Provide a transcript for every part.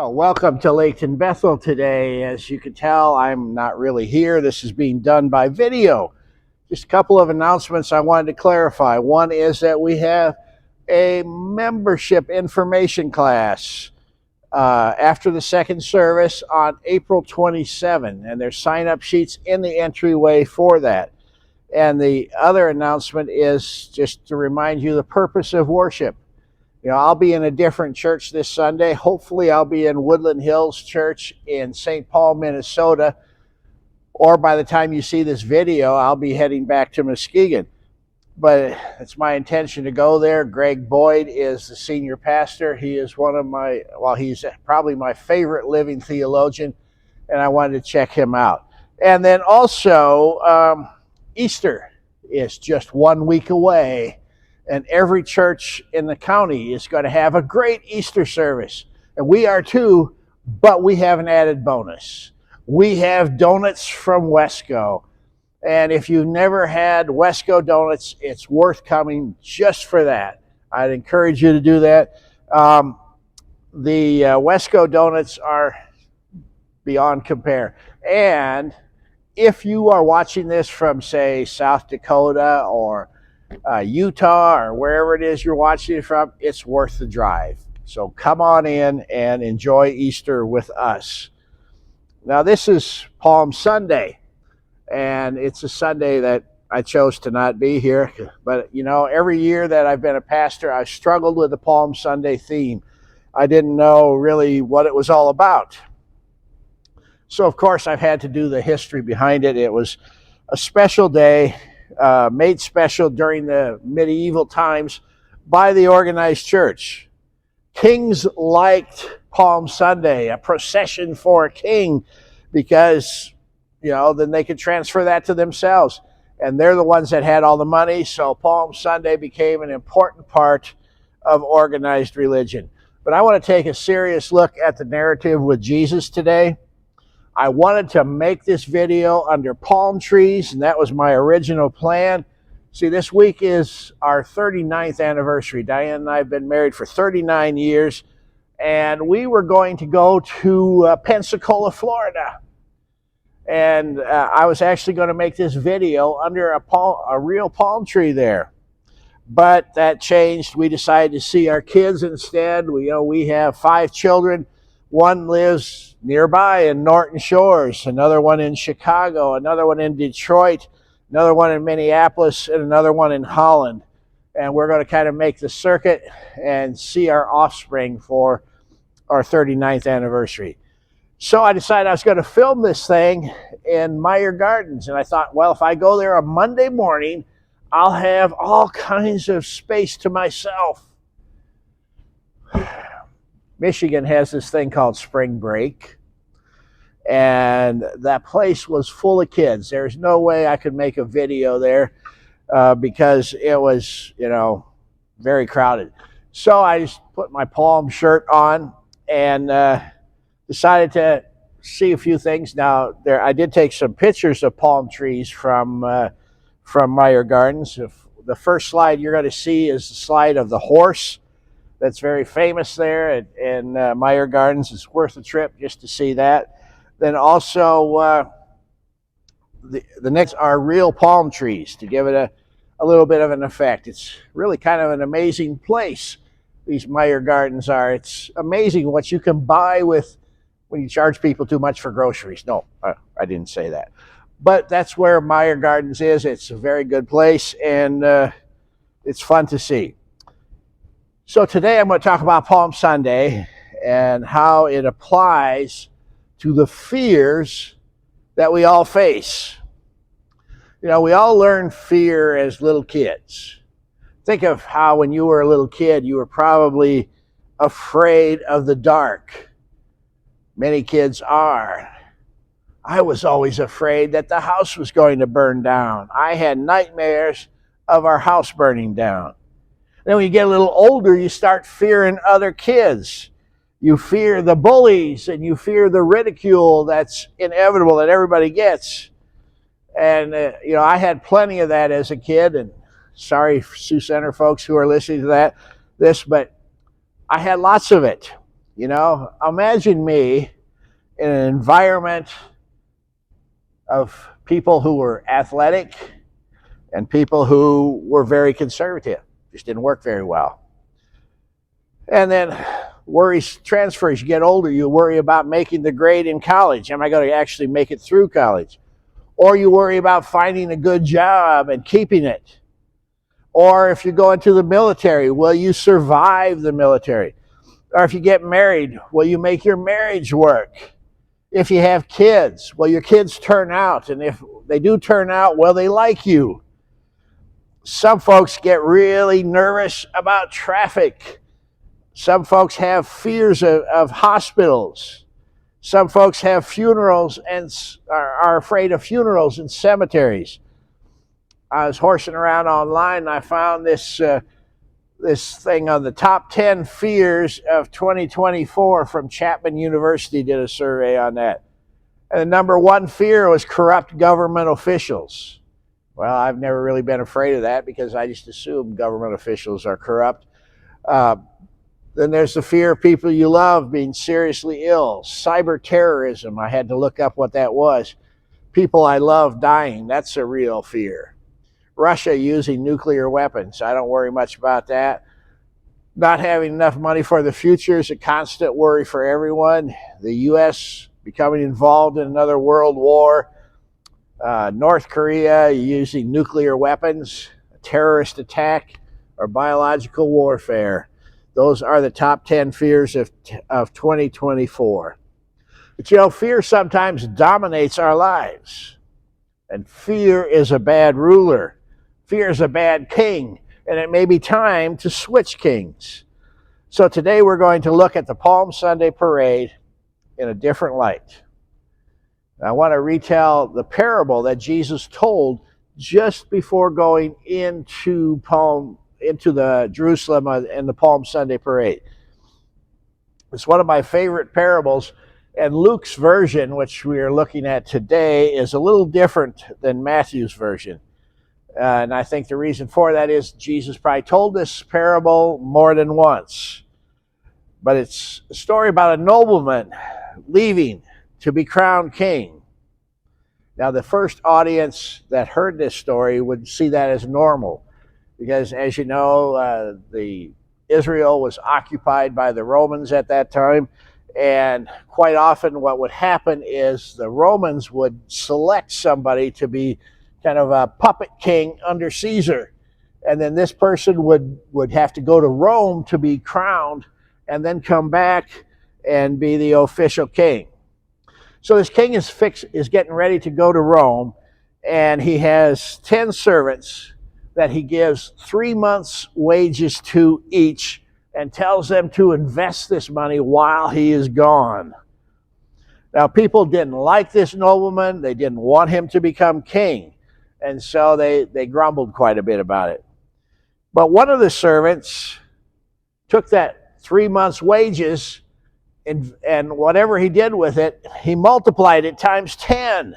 Well, welcome to Laketon Bethel today. As you can tell, I'm not really here. This is being done by video. Just a couple of announcements I wanted to clarify. One is that we have a membership information class after the second service on April 27, and there's sign-up sheets in the entryway for that. And the other announcement is just to remind you the purpose of worship. I'll be in a different church this Sunday. Hopefully, I'll be in Woodland Hills Church in St. Paul, Minnesota. Or by the time you see this video, I'll be heading back to Muskegon. But it's my intention to go there. Greg Boyd is the senior pastor. He is he's probably my favorite living theologian, and I wanted to check him out. And then also, Easter is just 1 week away. And every church in the county is going to have a great Easter service. And we are too, but we have an added bonus. We have donuts from Wesco. And if you've never had Wesco donuts, it's worth coming just for that. I'd encourage you to do that. The Wesco donuts are beyond compare. And if you are watching this from, say, South Dakota or Utah or wherever it is you're watching it from, it's worth the drive. So come on in and enjoy Easter with us. Now, this is Palm Sunday, and it's a Sunday that I chose to not be here. But, every year that I've been a pastor, I've struggled with the Palm Sunday theme. I didn't know really what it was all about. So, of course, I've had to do the history behind it. It was a special day. Made special during the medieval times by the organized church. Kings liked Palm Sunday, a procession for a king, because, then they could transfer that to themselves. And they're the ones that had all the money, so Palm Sunday became an important part of organized religion. But I want to take a serious look at the narrative with Jesus today. I wanted to make this video under palm trees, and that was my original plan. See, this week is our 39th anniversary. Diane and I have been married for 39 years, and we were going to go to Pensacola, Florida. And I was actually going to make this video under a real palm tree there. But that changed. We decided to see our kids instead. We have 5 children. One lives nearby in Norton Shores, another one in Chicago, another one in Detroit, another one in Minneapolis, and another one in Holland. And we're going to kind of make the circuit and see our offspring for our 39th anniversary. So I decided I was going to film this thing in Meyer Gardens. And I thought, well, if I go there on Monday morning, I'll have all kinds of space to myself. Michigan has this thing called spring break, and that place was full of kids. There's no way I could make a video there because it was, very crowded. So I just put my palm shirt on and decided to see a few things. Now, I did take some pictures of palm trees from Meyer Gardens. The first slide you're going to see is the slide of the horse. That's very famous there in Meyer Gardens. It's worth a trip just to see that. Then also the next are real palm trees to give it a little bit of an effect. It's really kind of an amazing place, these Meyer Gardens are. It's amazing what you can buy when you charge people too much for groceries. No, I didn't say that. But that's where Meyer Gardens is. It's a very good place, and it's fun to see. So today I'm going to talk about Palm Sunday and how it applies to the fears that we all face. We all learn fear as little kids. Think of how when you were a little kid, you were probably afraid of the dark. Many kids are. I was always afraid that the house was going to burn down. I had nightmares of our house burning down. Then when you get a little older, you start fearing other kids. You fear the bullies, and you fear the ridicule that's inevitable that everybody gets. And, I had plenty of that as a kid, and sorry, Sioux Center folks who are listening to this, but I had lots of it. You know, imagine me in an environment of people who were athletic and people who were very conservative, just didn't work very well. And then worries transfers. You get older, you worry about making the grade in college. Am I going to actually make it through college? Or you worry about finding a good job and keeping it. Or if you go into the military, will you survive the military? Or if you get married, will you make your marriage work? If you have kids, will your kids turn out? And if they do turn out, will they like you? Some folks get really nervous about traffic. Some folks have fears of hospitals. Some folks have funerals and are afraid of funerals in cemeteries. I was horsing around online and I found this thing on the top 10 fears of 2024 from Chapman University. Did a survey on that. And the number one fear was corrupt government officials. Well, I've never really been afraid of that because I just assume government officials are corrupt. Then there's the fear of people you love being seriously ill. Cyber terrorism, I had to look up what that was. People I love dying, that's a real fear. Russia using nuclear weapons, I don't worry much about that. Not having enough money for the future is a constant worry for everyone. The U.S. becoming involved in another world war. North Korea using nuclear weapons, a terrorist attack, or biological warfare. Those are the top 10 fears of 2024. But you know, fear sometimes dominates our lives. And fear is a bad ruler. Fear is a bad king. And it may be time to switch kings. So today we're going to look at the Palm Sunday parade in a different light. I want to retell the parable that Jesus told just before going into the Jerusalem and the Palm Sunday parade. It's one of my favorite parables, and Luke's version, which we are looking at today, is a little different than Matthew's version. And I think the reason for that is Jesus probably told this parable more than once. But it's a story about a nobleman leaving to be crowned king. Now, the first audience that heard this story would see that as normal, because as you know, Israel was occupied by the Romans at that time, and quite often what would happen is the Romans would select somebody to be kind of a puppet king under Caesar, and then this person would have to go to Rome to be crowned and then come back and be the official king. So this king is getting ready to go to Rome, and he has 10 servants that he gives 3 months' wages to each and tells them to invest this money while he is gone. Now, people didn't like this nobleman. They didn't want him to become king, and so they grumbled quite a bit about it. But one of the servants took that 3 months' wages and whatever he did with it, he multiplied it times 10.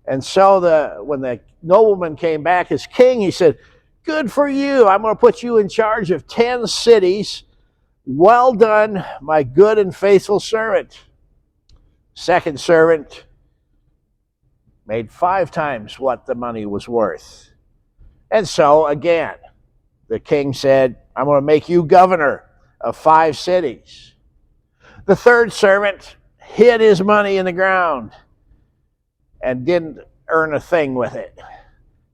And so when the nobleman came back as king, he said, "Good for you. I'm going to put you in charge of 10 cities. Well done, my good and faithful servant." Second servant made 5 times what the money was worth. And so again, the king said, "I'm going to make you governor of 5 cities." The third servant hid his money in the ground and didn't earn a thing with it.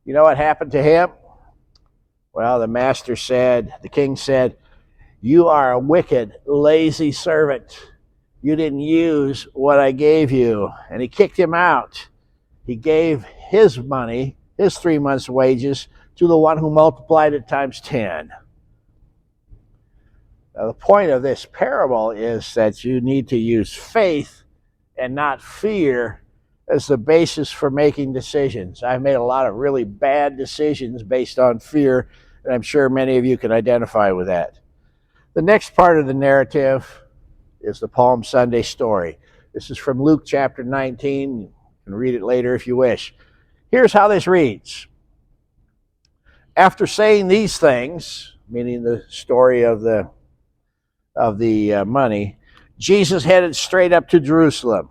You know what happened to him? Well, the king said, "You are a wicked, lazy servant. You didn't use what I gave you." And he kicked him out. He gave his money, his 3 months' wages, to the one who multiplied it times 10. Now, the point of this parable is that you need to use faith and not fear as the basis for making decisions. I've made a lot of really bad decisions based on fear, and I'm sure many of you can identify with that. The next part of the narrative is the Palm Sunday story. This is from Luke chapter 19. You can read it later if you wish. Here's how this reads. After saying these things, meaning the story of the of the money, Jesus headed straight up to Jerusalem.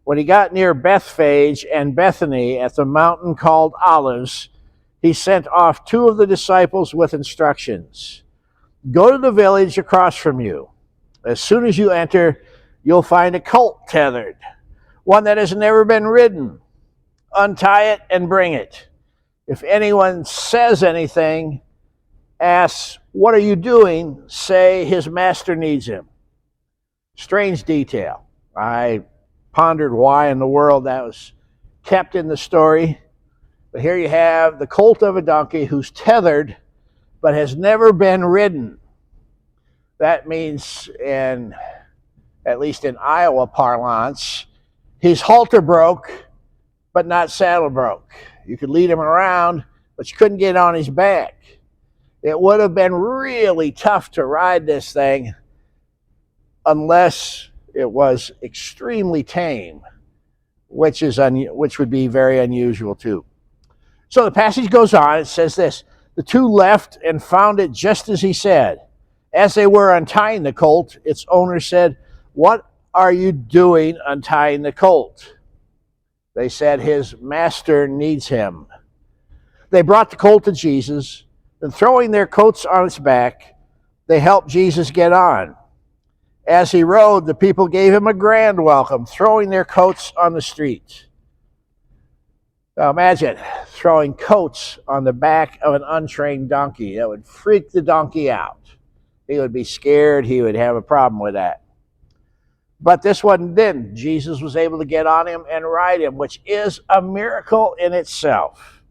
When he got near Bethphage and Bethany at the mountain called Olives, he sent off 2 of the disciples with instructions. Go to the village across from you. As soon as you enter, you'll find a colt tethered, one that has never been ridden. Untie it and bring it. If anyone says anything, asks, "What are you doing?" say, "His master needs him." Strange detail. I pondered why in the world that was kept in the story. But here you have the colt of a donkey who's tethered but has never been ridden. That means, at least in Iowa parlance, his halter broke, but not saddle broke. You could lead him around, but you couldn't get on his back. It would have been really tough to ride this thing unless it was extremely tame, which would be very unusual too. So the passage goes on. It says this: the 2 left and found it just as he said. As they were untying the colt, its owner said, "What are you doing untying the colt?" They said, "His master needs him." They brought the colt to Jesus, and throwing their coats on its back, they helped Jesus get on. As he rode, the people gave him a grand welcome, throwing their coats on the street. Now imagine throwing coats on the back of an untrained donkey. That would freak the donkey out. He would be scared. He would have a problem with that. But this one didn't. Jesus was able to get on him and ride him, which is a miracle in itself.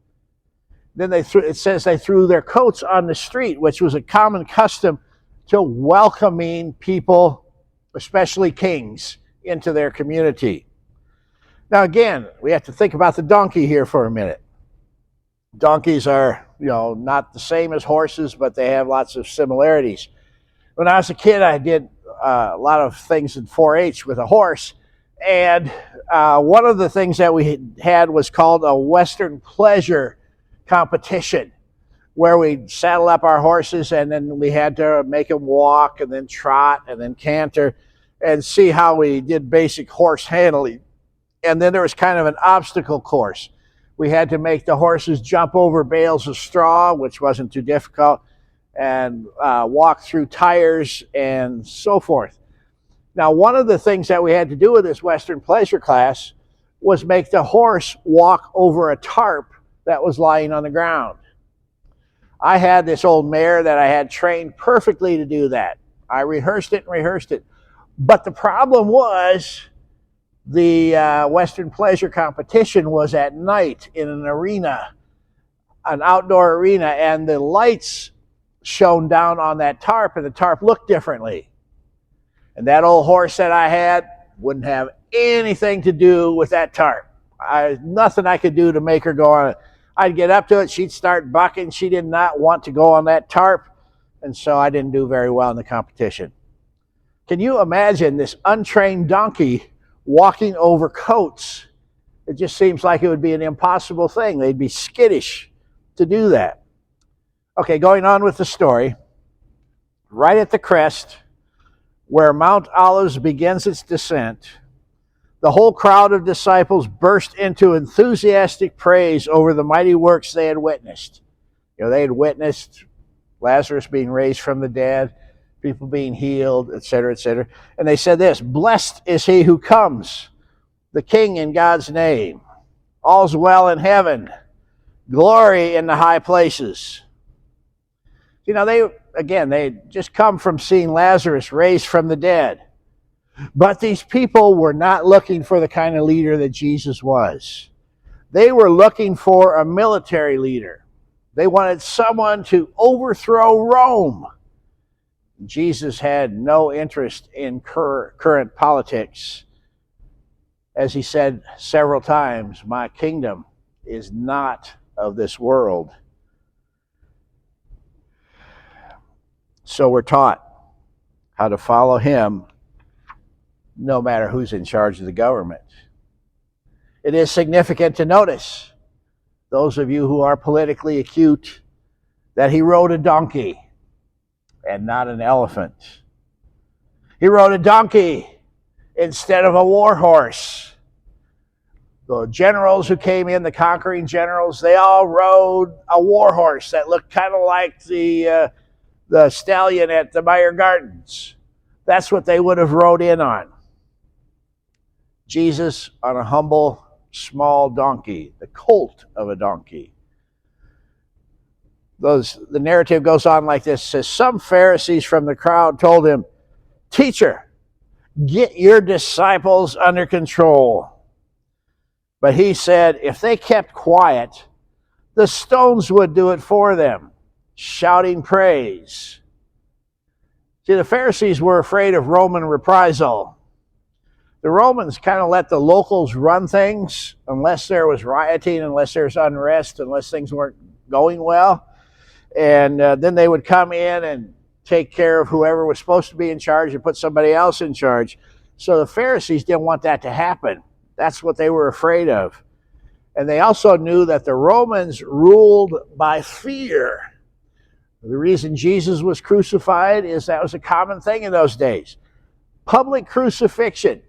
Then it says they threw their coats on the street, which was a common custom to welcoming people, especially kings, into their community. Now again, we have to think about the donkey here for a minute. Donkeys are, not the same as horses, but they have lots of similarities. When I was a kid, I did a lot of things in 4-H with a horse, and one of the things that we had was called a Western pleasure competition, where we'd saddle up our horses and then we had to make them walk and then trot and then canter and see how we did basic horse handling. And then there was kind of an obstacle course. We had to make the horses jump over bales of straw, which wasn't too difficult, and walk through tires and so forth. Now, one of the things that we had to do with this Western pleasure class was make the horse walk over a tarp that was lying on the ground. I had this old mare that I had trained perfectly to do that. I rehearsed it. But the problem was the Western pleasure competition was at night in an arena, an outdoor arena, and the lights shone down on that tarp, and the tarp looked differently. And that old horse that I had wouldn't have anything to do with that tarp. Nothing I could do to make her go on it. I'd get up to it, she'd start bucking. She did not want to go on that tarp, and so I didn't do very well in the competition. Can you imagine this untrained donkey walking over coats? It just seems like it would be an impossible thing. They'd be skittish to do that. Okay, going on with the story. Right at the crest, where Mount Olives begins its descent, the whole crowd of disciples burst into enthusiastic praise over the mighty works they had witnessed. They had witnessed Lazarus being raised from the dead, people being healed, etc., etc. And they said this: "Blessed is he who comes, the King in God's name. All's well in heaven. Glory in the high places." They just come from seeing Lazarus raised from the dead. But these people were not looking for the kind of leader that Jesus was. They were looking for a military leader. They wanted someone to overthrow Rome. Jesus had no interest in current politics. As he said several times, "My kingdom is not of this world." So we're taught how to follow him no matter who's in charge of the government. It is significant to notice, those of you who are politically acute, that he rode a donkey and not an elephant. He rode a donkey instead of a war horse. The generals who came in, the conquering generals, they all rode a war horse that looked kind of like the stallion at the Meyer Gardens. That's what they would have rode in on. Jesus on a humble, small donkey, the colt of a donkey. The narrative goes on like this. It says, some Pharisees from the crowd told him, "Teacher, get your disciples under control." But he said, if they kept quiet, the stones would do it for them, shouting praise. See, the Pharisees were afraid of Roman reprisal. The Romans kind of let the locals run things unless there was rioting, unless there was unrest, unless things weren't going well. And then they would come in and take care of whoever was supposed to be in charge and put somebody else in charge. So the Pharisees didn't want that to happen. That's what they were afraid of. And they also knew that the Romans ruled by fear. The reason Jesus was crucified is that was a common thing in those days. Public crucifixion.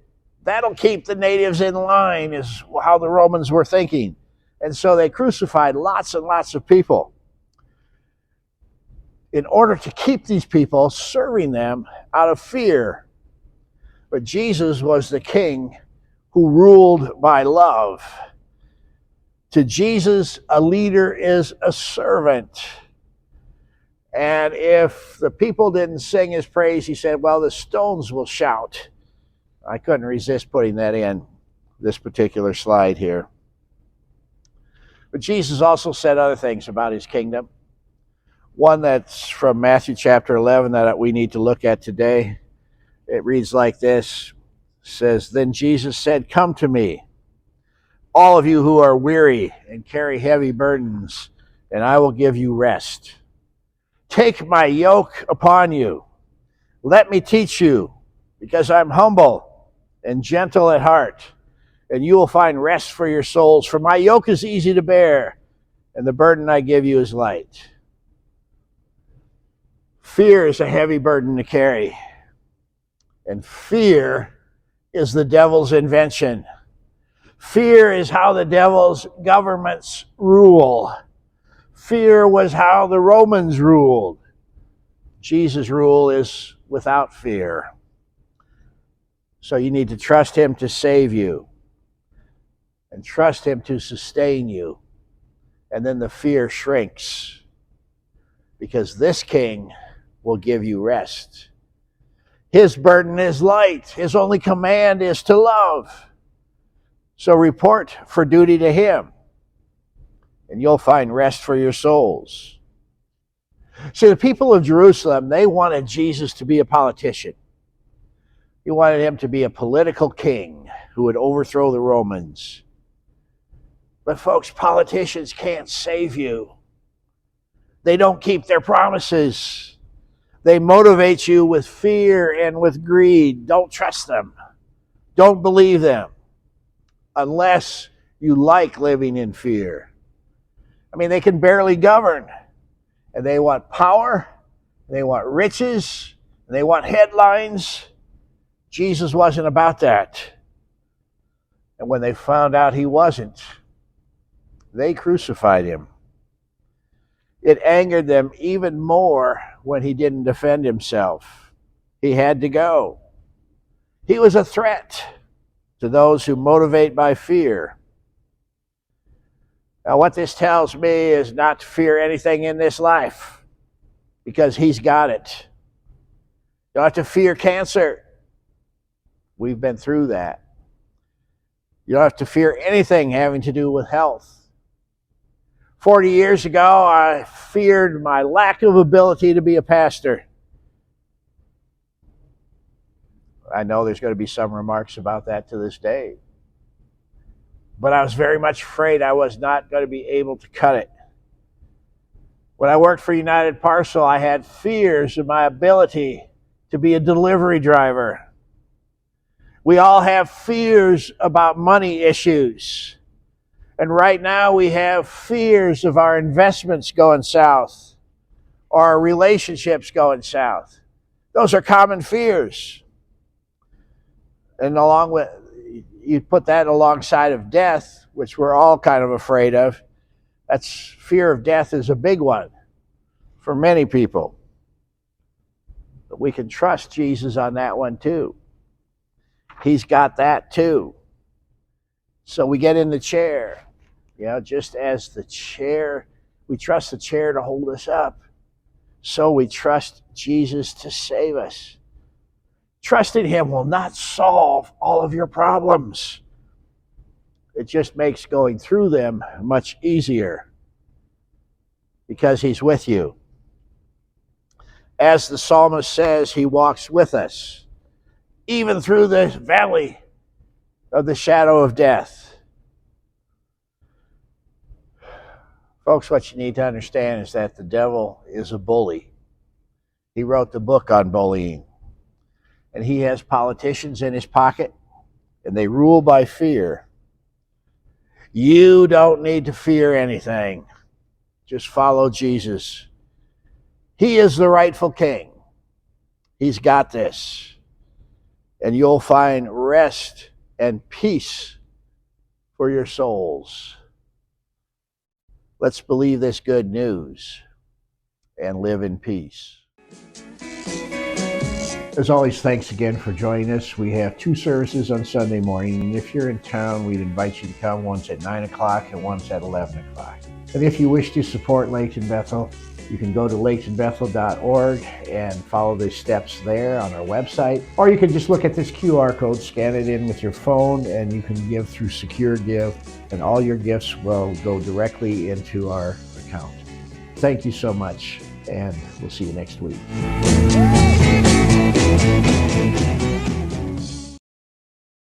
That'll keep the natives in line is how the Romans were thinking. And so they crucified lots and lots of people in order to keep these people, serving them out of fear. But Jesus was the king who ruled by love. To Jesus, a leader is a servant. And if the people didn't sing his praise, he said, well, the stones will shout. I couldn't resist putting that in this particular slide here. But Jesus also said other things about his kingdom. One that's from Matthew chapter 11 that we need to look at today. It reads like this. It says, then Jesus said, come to me, all of you who are weary and carry heavy burdens, and I will give you rest. Take my yoke upon you. Let me teach you, because I'm humble and gentle at heart, and you will find rest for your souls. For my yoke is easy to bear, and the burden I give you is light. Fear is a heavy burden to carry, and fear is the devil's invention. Fear is how the devil's governments rule. Fear was how the Romans ruled. Jesus' rule is without fear. So you need to trust him to save you and trust him to sustain you. And then the fear shrinks because this king will give you rest. His burden is light. His only command is to love. So report for duty to him, and you'll find rest for your souls. See, the people of Jerusalem, they wanted Jesus to be a politician. They wanted him to be a political king who would overthrow the Romans. But folks, politicians can't save you. They don't keep their promises. They motivate you with fear and with greed. Don't trust them. Don't believe them unless you like living in fear. I mean, they can barely govern. And they want power, and they want riches, and they want headlines. Jesus wasn't about that. And when they found out he wasn't, they crucified him. It angered them even more when he didn't defend himself. He had to go. He was a threat to those who motivate by fear. Now, what this tells me is not to fear anything in this life, because he's got it. You don't have to fear cancer. We've been through that. You don't have to fear anything having to do with health. 40 years ago, I feared my lack of ability to be a pastor. I know there's going to be some remarks about that to this day. But I was very much afraid I was not going to be able to cut it. When I worked for United Parcel, I had fears of my ability to be a delivery driver. We all have fears about money issues. And right now we have fears of our investments going south or our relationships going south. Those are common fears. And along with, you put that alongside of death, which we're all kind of afraid of. That's fear of death is a big one for many people. But we can trust Jesus on that one too. He's got that too. So we get in the chair, just as the chair, we trust the chair to hold us up. So we trust Jesus to save us. Trusting him will not solve all of your problems. It just makes going through them much easier because he's with you. As the psalmist says, he walks with us, even through the valley of the shadow of death. Folks, what you need to understand is that the devil is a bully. He wrote the book on bullying. And he has politicians in his pocket, and they rule by fear. You don't need to fear anything. Just follow Jesus. He is the rightful king. He's got this. And you'll find rest and peace for your souls. Let's believe this good news and live in peace. As always, thanks again for joining us. We have 2 services on Sunday morning, and if you're in town, we'd invite you to come. One's at 9 o'clock and one's at 11 o'clock. And if you wish to support Laketon Bethel, you can go to laketonbethel.org and follow the steps there on our website. Or you can just look at this QR code, scan it in with your phone, and you can give through Secure Give, and all your gifts will go directly into our account. Thank you so much, and we'll see you next week.